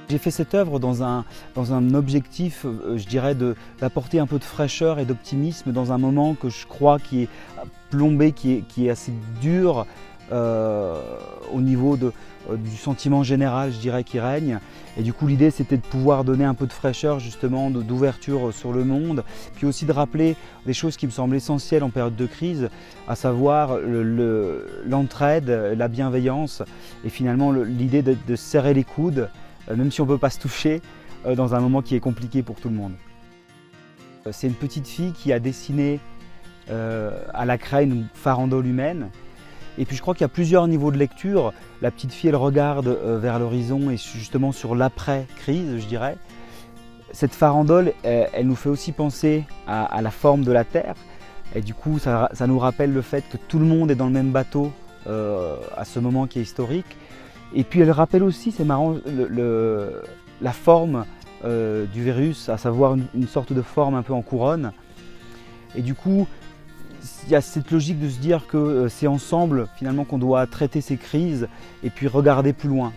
J'ai fait cette œuvre dans un objectif, je dirais, d'apporter un peu de fraîcheur et d'optimisme dans un moment que je crois qui est plombé, qui est assez dur au niveau du sentiment général, je dirais, qui règne. Et du coup, l'idée, c'était de pouvoir donner un peu de fraîcheur, justement, d'ouverture sur le monde, puis aussi de rappeler des choses qui me semblent essentielles en période de crise, à savoir l'entraide, la bienveillance, et finalement l'idée de serrer les coudes, même si on ne peut pas se toucher, dans un moment qui est compliqué pour tout le monde. C'est une petite fille qui a dessiné à la craie une farandole humaine. Et puis je crois qu'il y a plusieurs niveaux de lecture. La petite fille, elle regarde vers l'horizon et justement sur l'après-crise, je dirais. Cette farandole, elle nous fait aussi penser à la forme de la Terre. Et du coup, ça nous rappelle le fait que tout le monde est dans le même bateau à ce moment qui est historique. Et puis elle rappelle aussi, c'est marrant, la forme du virus, à savoir une sorte de forme un peu en couronne. Et du coup, il y a cette logique de se dire que c'est ensemble finalement qu'on doit traiter ces crises et puis regarder plus loin.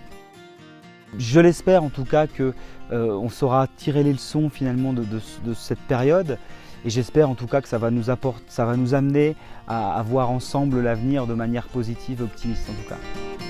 Je l'espère en tout cas qu'on saura tirer les leçons finalement de cette période, et j'espère en tout cas que ça va nous amener à voir ensemble l'avenir de manière positive et optimiste en tout cas.